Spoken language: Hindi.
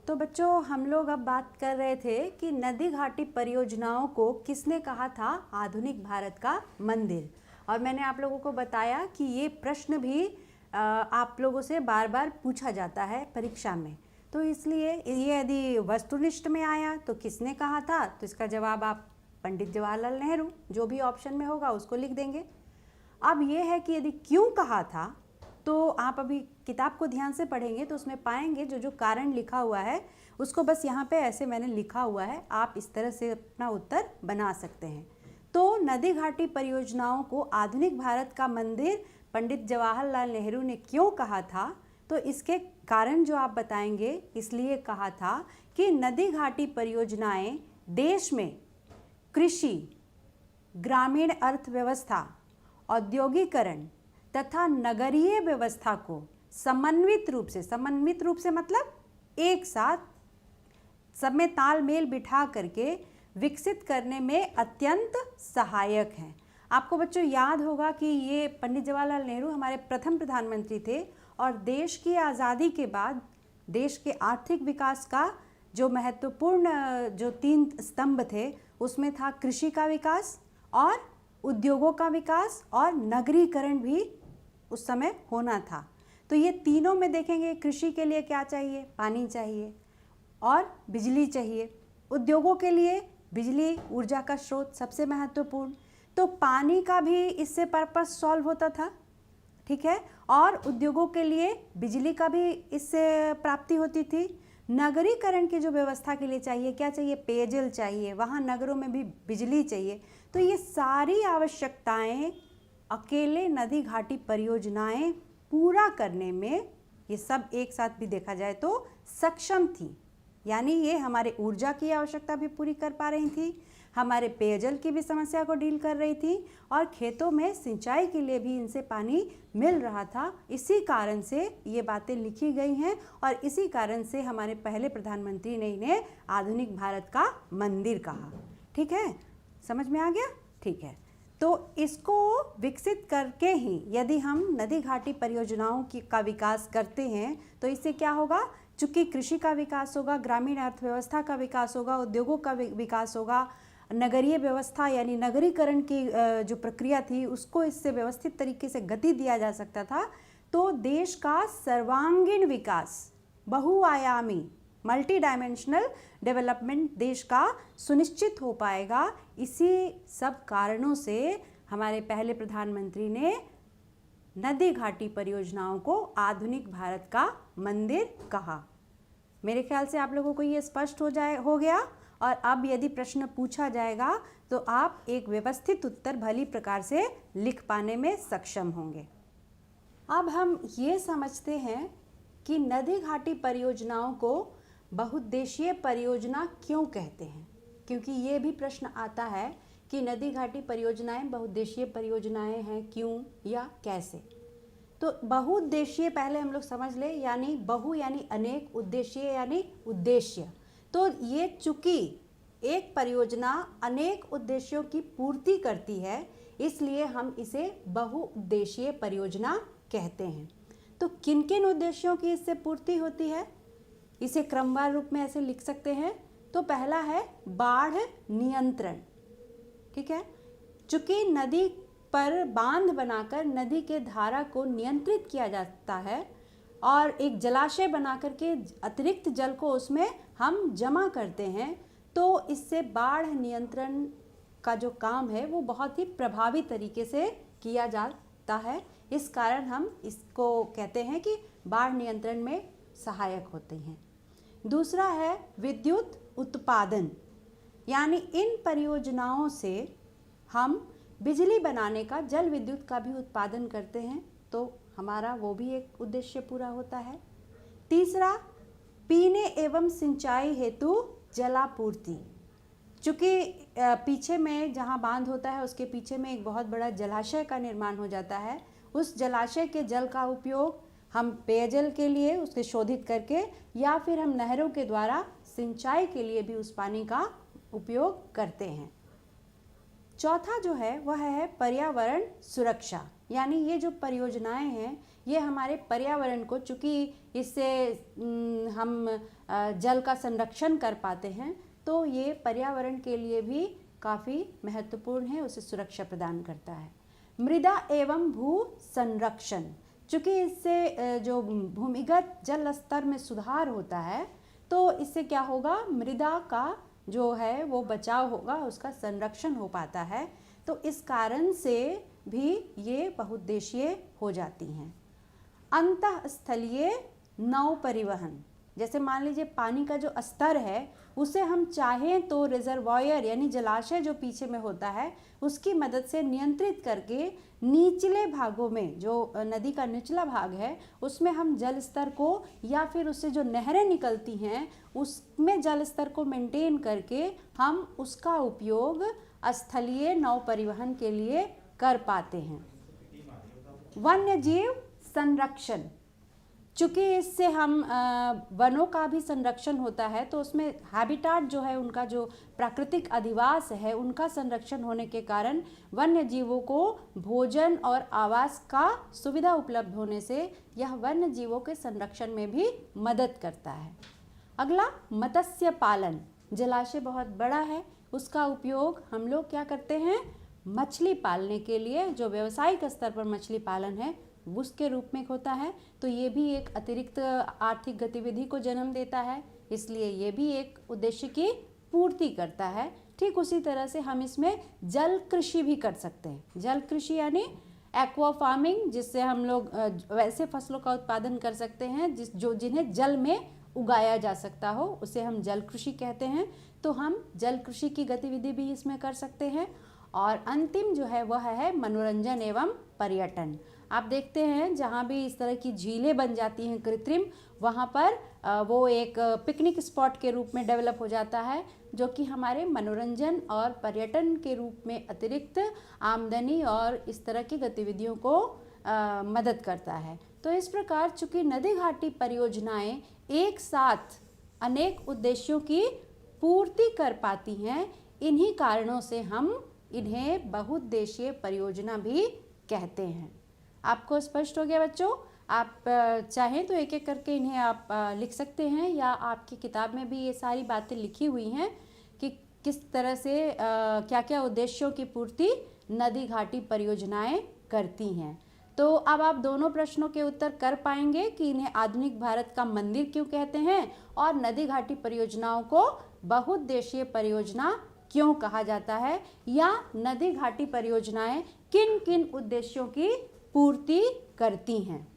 तो बच्चों, हम लोग अब बात कर रहे थे कि नदी घाटी परियोजनाओं को किसने कहा था आधुनिक भारत का मंदिर। और मैंने आप लोगों को बताया कि ये प्रश्न भी आप लोगों से बार बार पूछा जाता है परीक्षा में, तो इसलिए ये यदि वस्तुनिष्ठ में आया तो किसने कहा था, तो इसका जवाब आप पंडित जवाहरलाल नेहरू, जो भी ऑप्शन में होगा उसको लिख देंगे। अब ये है कि यदि क्यों कहा था, तो आप अभी किताब को ध्यान से पढ़ेंगे तो उसमें पाएंगे जो जो कारण लिखा हुआ है उसको बस यहाँ पे ऐसे मैंने लिखा हुआ है, आप इस तरह से अपना उत्तर बना सकते हैं। तो नदी घाटी परियोजनाओं को आधुनिक भारत का मंदिर पंडित जवाहरलाल नेहरू ने क्यों कहा था, तो इसके कारण जो आप बताएंगे, इसलिए कहा था कि नदी घाटी परियोजनाएं देश में कृषि, ग्रामीण अर्थव्यवस्था, औद्योगिकरण तथा नगरीय व्यवस्था को समन्वित रूप से मतलब एक साथ सब में तालमेल बिठा करके विकसित करने में अत्यंत सहायक हैं। आपको बच्चों याद होगा कि ये पंडित जवाहरलाल नेहरू हमारे प्रथम प्रधानमंत्री थे और देश की आज़ादी के बाद देश के आर्थिक विकास का जो महत्वपूर्ण जो 3 स्तंभ थे उसमें था कृषि का विकास और उद्योगों का विकास और नगरीकरण भी उस समय होना था। तो ये तीनों में देखेंगे, कृषि के लिए क्या चाहिए, पानी चाहिए और बिजली चाहिए। उद्योगों के लिए बिजली ऊर्जा का स्रोत सबसे महत्वपूर्ण, तो पानी का भी इससे पर्पस सॉल्व होता था, ठीक है। और उद्योगों के लिए बिजली का भी इससे प्राप्ति होती थी। नगरीकरण की जो व्यवस्था के लिए चाहिए, क्या चाहिए, पेयजल चाहिए, वहाँ नगरों में भी बिजली चाहिए। तो ये सारी आवश्यकताएं अकेले नदी घाटी परियोजनाएं पूरा करने में ये सब एक साथ भी देखा जाए तो सक्षम थी। यानी ये हमारे ऊर्जा की आवश्यकता भी पूरी कर पा रही थी, हमारे पेयजल की भी समस्या को डील कर रही थी और खेतों में सिंचाई के लिए भी इनसे पानी मिल रहा था। इसी कारण से ये बातें लिखी गई हैं और इसी कारण से हमारे पहले प्रधानमंत्री ने इन्हें आधुनिक भारत का मंदिर कहा। ठीक है, समझ में आ गया? ठीक है, तो इसको विकसित करके ही यदि हम नदी घाटी परियोजनाओं का विकास करते हैं तो इससे क्या होगा, चूँकि कृषि का विकास होगा, ग्रामीण अर्थव्यवस्था का विकास होगा, उद्योगों का विकास होगा, नगरीय व्यवस्था यानी नगरीकरण की जो प्रक्रिया थी उसको इससे व्यवस्थित तरीके से गति दिया जा सकता था। तो देश का सर्वांगीण विकास, बहुआयामी मल्टी डायमेंशनल डेवलपमेंट देश का सुनिश्चित हो पाएगा। इसी सब कारणों से हमारे पहले प्रधानमंत्री ने नदी घाटी परियोजनाओं को आधुनिक भारत का मंदिर कहा। मेरे ख्याल से आप लोगों को ये स्पष्ट हो गया और अब यदि प्रश्न पूछा जाएगा तो आप एक व्यवस्थित उत्तर भली प्रकार से लिख पाने में सक्षम होंगे। अब हम ये समझते हैं कि नदी घाटी परियोजनाओं को बहुउद्देशीय परियोजना क्यों कहते हैं, क्योंकि ये भी प्रश्न आता है कि नदी घाटी परियोजनाएं बहुउद्देशीय परियोजनाएं हैं क्यों या कैसे। तो बहुउद्देशीय पहले हम लोग समझ ले, यानी बहु यानी अनेक, उद्देशीय यानी उद्देश्य। तो ये चूंकि एक परियोजना अनेक उद्देश्यों की पूर्ति करती है इसलिए हम इसे बहुउद्देशीय परियोजना कहते हैं। तो किन किन उद्देश्यों की इससे पूर्ति होती है, इसे क्रमवार रूप में ऐसे लिख सकते हैं। तो पहला है बाढ़ नियंत्रण, ठीक है। चूंकि नदी पर बांध बनाकर नदी के धारा को नियंत्रित किया जाता है और एक जलाशय बना करके अतिरिक्त जल को उसमें हम जमा करते हैं, तो इससे बाढ़ नियंत्रण का जो काम है वो बहुत ही प्रभावी तरीके से किया जाता है। इस कारण हम इसको कहते हैं कि बाढ़ नियंत्रण में सहायक होते हैं। दूसरा है विद्युत उत्पादन, यानी इन परियोजनाओं से हम बिजली बनाने का, जल विद्युत का भी उत्पादन करते हैं, तो हमारा वो भी एक उद्देश्य पूरा होता है। तीसरा पीने एवं सिंचाई हेतु जलापूर्ति, चूँकि पीछे में जहाँ बांध होता है उसके पीछे में एक बहुत बड़ा जलाशय का निर्माण हो जाता है। उस जलाशय के जल का उपयोग हम पेयजल के लिए उसके शोधित करके या फिर हम नहरों के द्वारा सिंचाई के लिए भी उस पानी का उपयोग करते हैं। चौथा जो है वह है पर्यावरण सुरक्षा, यानी ये जो परियोजनाएं हैं ये हमारे पर्यावरण को, चूँकि इससे हम जल का संरक्षण कर पाते हैं, तो ये पर्यावरण के लिए भी काफ़ी महत्वपूर्ण है, उसे सुरक्षा प्रदान करता है। मृदा एवं भू संरक्षण, चूँकि इससे जो भूमिगत जल स्तर में सुधार होता है, तो इससे क्या होगा, मृदा का जो है वो बचाव होगा, उसका संरक्षण हो पाता है। तो इस कारण से भी ये बहुउद्देशीय हो जाती हैं। अंतःस्थलीय नौ परिवहन, जैसे मान लीजिए पानी का जो स्तर है उसे हम चाहें तो रिजर्वायर यानी जलाशय जो पीछे में होता है उसकी मदद से नियंत्रित करके निचले भागों में, जो नदी का निचला भाग है उसमें हम जल स्तर को, या फिर उससे जो नहरें निकलती हैं उसमें जल स्तर को मेंटेन करके हम उसका उपयोग स्थलीय नौ परिवहन के लिए कर पाते हैं। वन्य जीव संरक्षण, चूँकि इससे हम वनों का भी संरक्षण होता है, तो उसमें हैबिटाट जो है, उनका जो प्राकृतिक अधिवास है, उनका संरक्षण होने के कारण वन्य जीवों को भोजन और आवास का सुविधा उपलब्ध होने से यह वन्य जीवों के संरक्षण में भी मदद करता है। अगला मत्स्य पालन, जलाशय बहुत बड़ा है, उसका उपयोग हम लोग क्या करते हैं, मछली पालने के लिए, जो व्यावसायिक स्तर पर मछली पालन है उसके रूप में होता है। तो ये भी एक अतिरिक्त आर्थिक गतिविधि को जन्म देता है, इसलिए ये भी एक उद्देश्य की पूर्ति करता है। ठीक उसी तरह से हम इसमें जल कृषि भी कर सकते हैं। जल कृषि यानी एक्वा फार्मिंग, जिससे हम लोग वैसे फसलों का उत्पादन कर सकते हैं जिन्हें जल में उगाया जा सकता हो, उसे हम जल कृषि कहते हैं। तो हम जल कृषि की गतिविधि भी इसमें कर सकते हैं। और अंतिम जो है वह है मनोरंजन एवं पर्यटन। आप देखते हैं जहाँ भी इस तरह की झीलें बन जाती हैं कृत्रिम, वहाँ पर वो एक पिकनिक स्पॉट के रूप में डेवलप हो जाता है, जो कि हमारे मनोरंजन और पर्यटन के रूप में अतिरिक्त आमदनी और इस तरह की गतिविधियों को मदद करता है। तो इस प्रकार चूँकि नदी घाटी परियोजनाएं एक साथ अनेक उद्देश्यों की पूर्ति कर पाती हैं, इन्हीं कारणों से हम इन्हें बहुउद्देशीय परियोजना भी कहते हैं। आपको स्पष्ट हो गया बच्चों? आप चाहें तो एक एक करके इन्हें आप लिख सकते हैं, या आपकी किताब में भी ये सारी बातें लिखी हुई हैं कि किस तरह से क्या क्या उद्देश्यों की पूर्ति नदी घाटी परियोजनाएं करती हैं। तो अब आप दोनों प्रश्नों के उत्तर कर पाएंगे कि इन्हें आधुनिक भारत का मंदिर क्यों कहते हैं, और नदी घाटी परियोजनाओं को बहुउद्देशीय परियोजना क्यों कहा जाता है, या नदी घाटी परियोजनाएं किन किन उद्देश्यों की पूर्ति करती हैं।